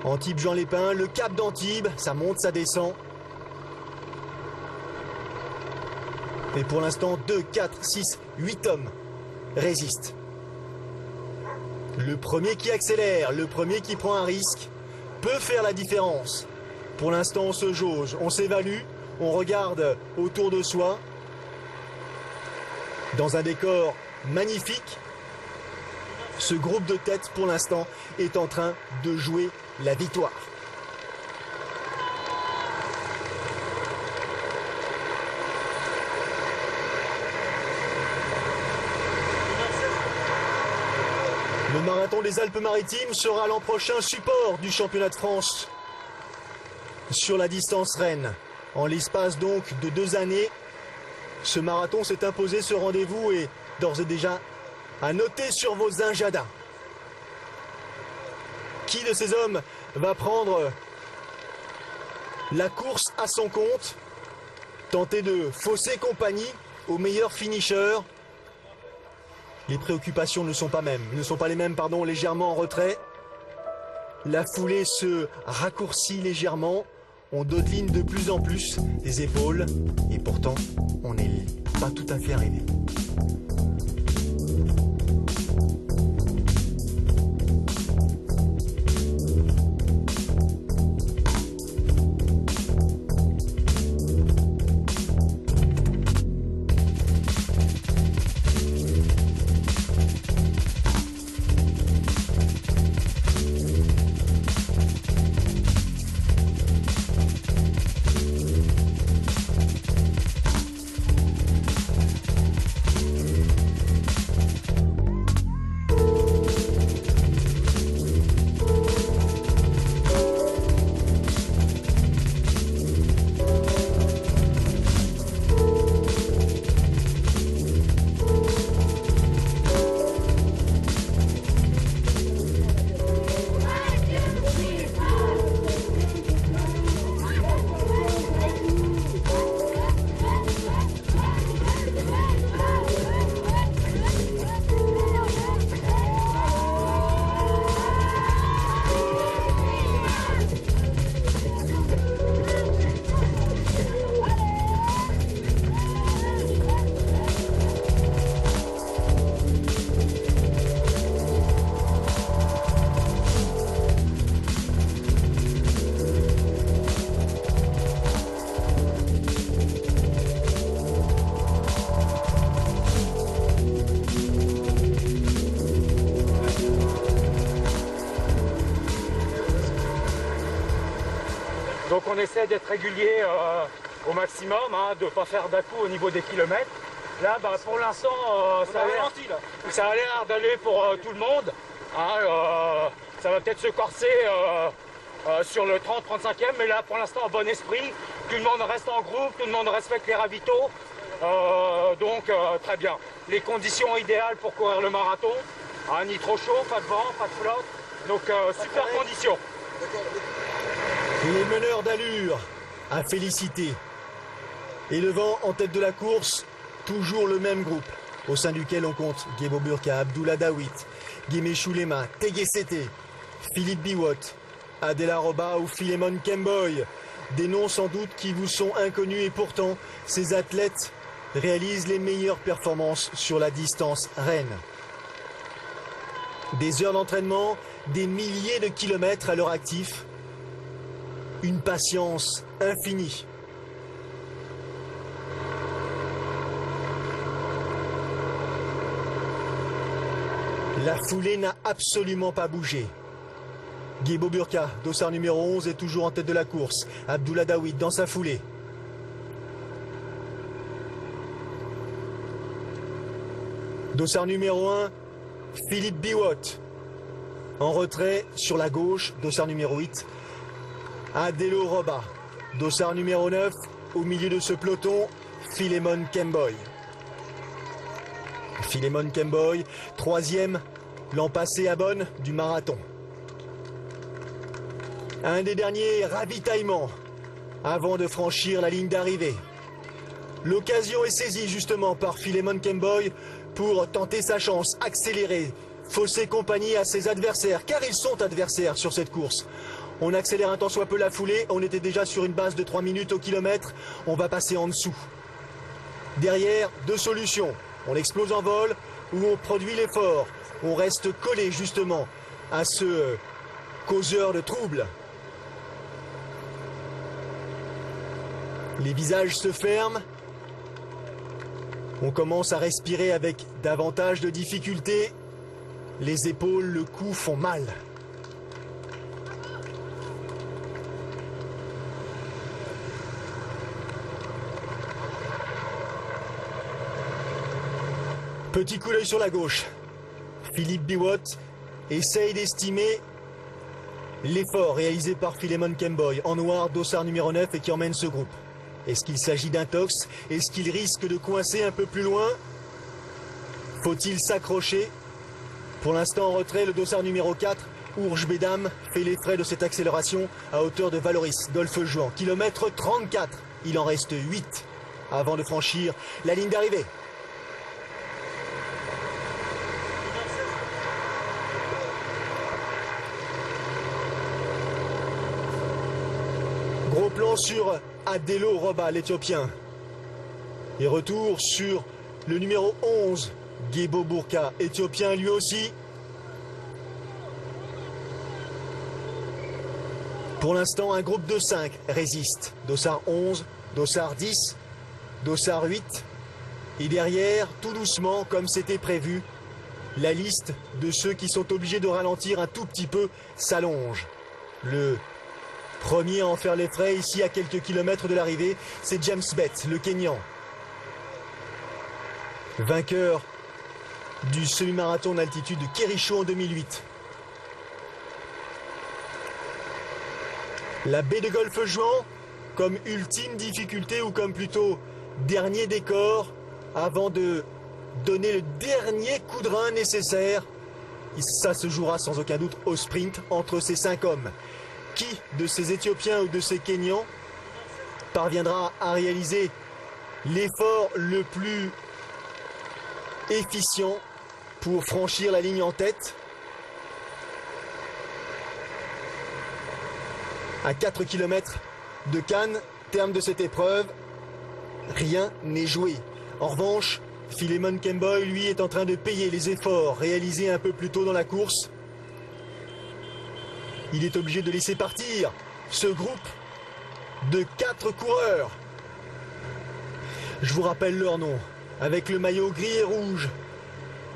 Antibes Jean Lépin, le cap d'Antibes, ça monte, ça descend. Et pour l'instant, 2, 4, 6, 8 hommes résistent. Le premier qui accélère, le premier qui prend un risque, peut faire la différence. Pour l'instant, on se jauge, on s'évalue, on regarde autour de soi. Dans un décor magnifique, ce groupe de têtes, pour l'instant, est en train de jouer la victoire. Le marathon des Alpes-Maritimes sera l'an prochain support du championnat de France sur la distance Rennes. En l'espace donc de 2 années, ce marathon s'est imposé, ce rendez-vous est d'ores et déjà à noter sur vos agendas. Qui de ces hommes va prendre la course à son compte, tenter de fausser compagnie au meilleur finisher? Les préoccupations ne sont pas les mêmes, légèrement en retrait. La foulée se raccourcit légèrement. On dodeline de plus en plus les épaules. Et pourtant, on n'est pas tout à fait arrivé. Donc on essaie d'être régulier au maximum, de ne pas faire d'à-coup au niveau des kilomètres. Là, pour l'instant, ça a l'air d'aller pour tout le monde. Ça va peut-être se corser sur le 30-35e, mais là, pour l'instant, en bon esprit. Tout le monde reste en groupe, tout le monde respecte les ravitaux. Donc, très bien. Les conditions idéales pour courir le marathon. Ni trop chaud, pas de vent, pas de flotte. Donc, super conditions. Les meneurs d'allure à féliciter. Et devant, en tête de la course, toujours le même groupe, au sein duquel on compte Guébo Burka, Abdoullah Dawit, Guémé Choulema, Tegesete, Philippe Biwot, Adela Roba ou Philemon Kemboy. Des noms sans doute qui vous sont inconnus et pourtant, ces athlètes réalisent les meilleures performances sur la distance Rennes. Des heures d'entraînement, des milliers de kilomètres à leur actif. Une patience infinie. La foulée n'a absolument pas bougé. Guébo Burka, dossard numéro 11, est toujours en tête de la course. Abdoullah Dawit dans sa foulée. Dossard numéro 1, Philippe Biwot. En retrait sur la gauche, dossard numéro 8. Adelo Roba, dossard numéro 9, au milieu de ce peloton, Philemon Kemboy. Philemon Kemboy, troisième l'an passé à Bonn du marathon. Un des derniers ravitaillements avant de franchir la ligne d'arrivée. L'occasion est saisie justement par Philemon Kemboy pour tenter sa chance, accélérer, fausser compagnie à ses adversaires, car ils sont adversaires sur cette course. On accélère un tant soit peu la foulée, on était déjà sur une base de 3 minutes au kilomètre, on va passer en dessous. Derrière, deux solutions. On explose en vol ou on produit l'effort. On reste collé justement à ce causeur de troubles. Les visages se ferment. On commence à respirer avec davantage de difficulté. Les épaules, le cou font mal. Petit coup d'œil sur la gauche. Philippe Biwott essaye d'estimer l'effort réalisé par Philemon Kemboy en noir, dossard numéro 9 et qui emmène ce groupe. Est-ce qu'il s'agit d'un tox? Est-ce qu'il risque de coincer un peu plus loin? Faut-il s'accrocher? Pour l'instant en retrait, le dossard numéro 4, Urge Bedam, fait les frais de cette accélération à hauteur de Valoris, Dolphe-Jouan. Kilomètre 34, il en reste 8 avant de franchir la ligne d'arrivée. Gros plan sur Adelo Roba, l'Éthiopien. Et retour sur le numéro 11, Gebo Burka, Éthiopien lui aussi. Pour l'instant, un groupe de 5 résiste. Dossard 11, Dossard 10, Dossard 8. Et derrière, tout doucement, comme c'était prévu, la liste de ceux qui sont obligés de ralentir un tout petit peu s'allonge. Le premier à en faire les frais, ici à quelques kilomètres de l'arrivée, c'est James Bett, le Kenyan. Vainqueur du semi-marathon d'altitude de Kericho en 2008. La baie de Golfe-Juan comme ultime difficulté ou comme plutôt dernier décor avant de donner le dernier coup de rein nécessaire. Ça se jouera sans aucun doute au sprint entre ces 5 hommes. Qui de ces Éthiopiens ou de ces Kenyans parviendra à réaliser l'effort le plus efficient pour franchir la ligne en tête? À 4 km de Cannes, terme de cette épreuve, rien n'est joué. En revanche, Philemon Kemboy, lui, est en train de payer les efforts réalisés un peu plus tôt dans la course. Il est obligé de laisser partir ce groupe de 4 coureurs. Je vous rappelle leur nom. Avec le maillot gris et rouge,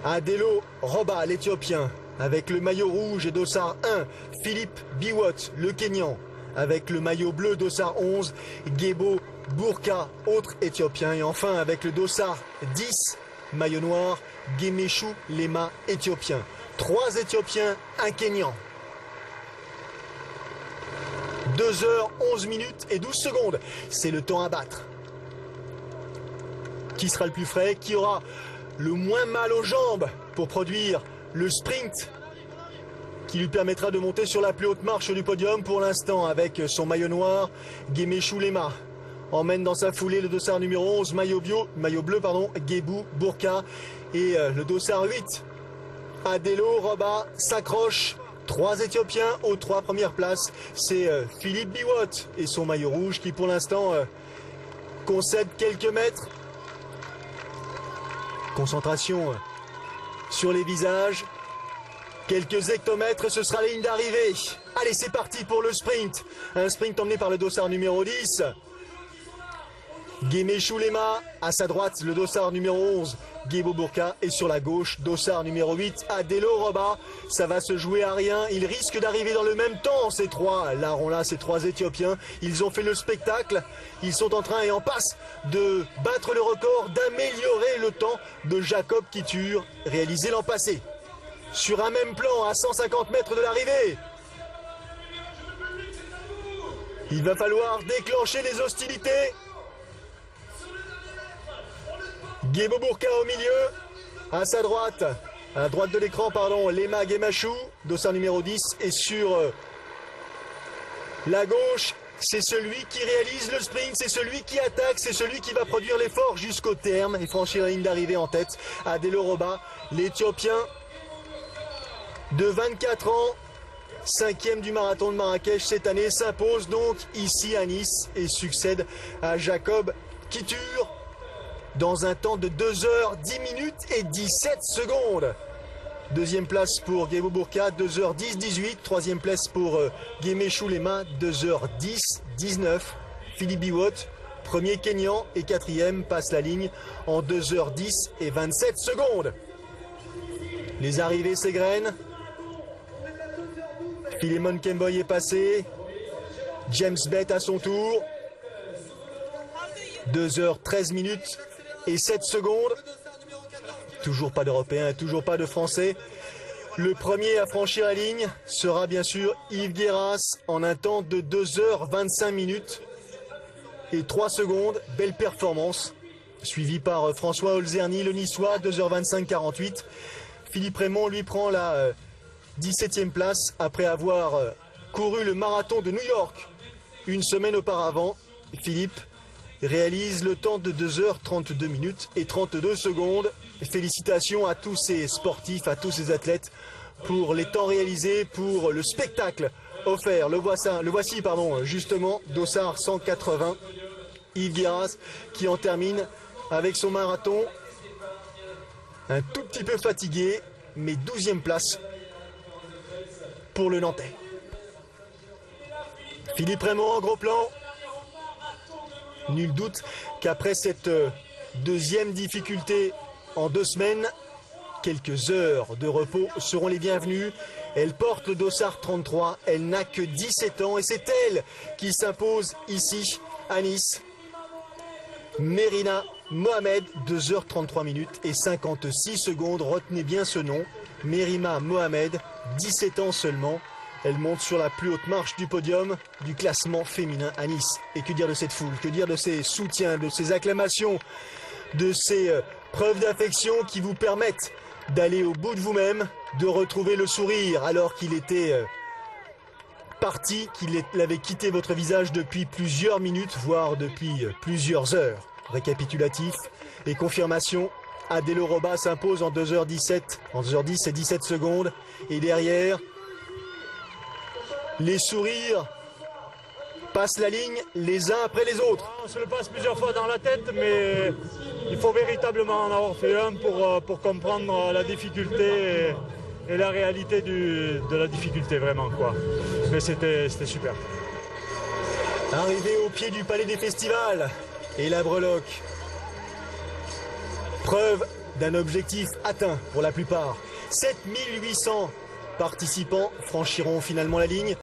Adelo Roba, l'Éthiopien. Avec le maillot rouge et dossard 1, Philippe Biwott, le Kenyan. Avec le maillot bleu, dossard 11, Gebo Burka, autre Éthiopien. Et enfin, avec le dossard 10, maillot noir, Gemeshu Lema, Éthiopien. 3 Éthiopiens, un Kenyan. 2 heures, 11 minutes et 12 secondes. C'est le temps à battre. Qui sera le plus frais? Qui aura le moins mal aux jambes pour produire le sprint qui lui permettra de monter sur la plus haute marche du podium? Pour l'instant, avec son maillot noir, Gemeshu Lema emmène dans sa foulée le dossard numéro 11, maillot bleu, Gebo Burka, et le dossard 8, Adelo Roba, s'accroche. 3 Éthiopiens aux 3 premières places. C'est Philippe Biwott et son maillot rouge qui pour l'instant concède quelques mètres. Concentration sur les visages. Quelques hectomètres, ce sera la ligne d'arrivée. Allez, c'est parti pour le sprint. Un sprint emmené par le dossard numéro 10. Gemeshu Lema, à sa droite, le dossard numéro 11, Gebo Burka, et sur la gauche, dossard numéro 8, Adelo Roba. Ça va se jouer à rien. Ils risquent d'arriver dans le même temps, ces 3 larrons-là, ces 3 Éthiopiens. Ils ont fait le spectacle. Ils sont en train et en passe de battre le record, d'améliorer le temps de Jacob Kitur, réalisé l'an passé. Sur un même plan, à 150 mètres de l'arrivée. Il va falloir déclencher les hostilités. Gebo Burka au milieu, à sa droite, à droite de l'écran, Lema Gemeshu, dossard numéro 10, et sur la gauche, c'est celui qui réalise le sprint, c'est celui qui attaque, c'est celui qui va produire l'effort jusqu'au terme et franchir la ligne d'arrivée en tête. Adelo Roba, l'Éthiopien. de 24 ans, 5e du marathon de Marrakech cette année, s'impose donc ici à Nice et succède à Jacob Kitur dans un temps de 2h10 et 17 secondes. Deuxième place pour Guebo Bourka, 2h10-18. Troisième place pour Guémé Choulema, 2h10-19. Philippe Biwot, premier Kenyan et quatrième, passe la ligne en 2h10 et 27 secondes. Les arrivées s'égrènent. Philemon Kemboy est passé. James Bett à son tour. 2h13 et 7 secondes. Toujours pas d'Européens, toujours pas de Français. Le premier à franchir la ligne sera bien sûr Yves Guéras en un temps de 2h25 et 3 secondes. Belle performance. Suivi par François Olzerny, le Niçois, 2h25-48. Philippe Raymond lui prend la 17e place après avoir couru le marathon de New York une semaine auparavant. Philippe réalise le temps de 2h32 et 32 secondes. Félicitations à tous ces sportifs, à tous ces athlètes pour les temps réalisés, pour le spectacle offert. Le voici, justement, Dossard 180. Yves Guéras qui en termine avec son marathon. Un tout petit peu fatigué, mais 12e place pour le Nantais. Philippe Raymond en gros plan. Nul doute qu'après cette deuxième difficulté en 2 semaines, quelques heures de repos seront les bienvenues. Elle porte le dossard 33, elle n'a que 17 ans et c'est elle qui s'impose ici à Nice. Mérina Mohamed, 2h33 et 56 secondes, retenez bien ce nom. Mérina Mohamed, 17 ans seulement. Elle monte sur la plus haute marche du podium du classement féminin à Nice. Et que dire de cette foule, que dire de ces soutiens, de ces acclamations, de ces preuves d'affection qui vous permettent d'aller au bout de vous-même, de retrouver le sourire alors qu'il était parti, qu'il avait quitté votre visage depuis plusieurs minutes, voire depuis plusieurs heures. Récapitulatif et confirmation, Adelo Roba s'impose en 2h17, en 2h10 et 17 secondes. Et derrière, les sourires passent la ligne les uns après les autres. On se le passe plusieurs fois dans la tête, mais il faut véritablement en avoir fait un pour comprendre la difficulté et la réalité de la difficulté, vraiment, quoi. Mais c'était super. Arrivé au pied du Palais des Festivals et la breloque. Preuve d'un objectif atteint pour la plupart. 7800 participants franchiront finalement la ligne.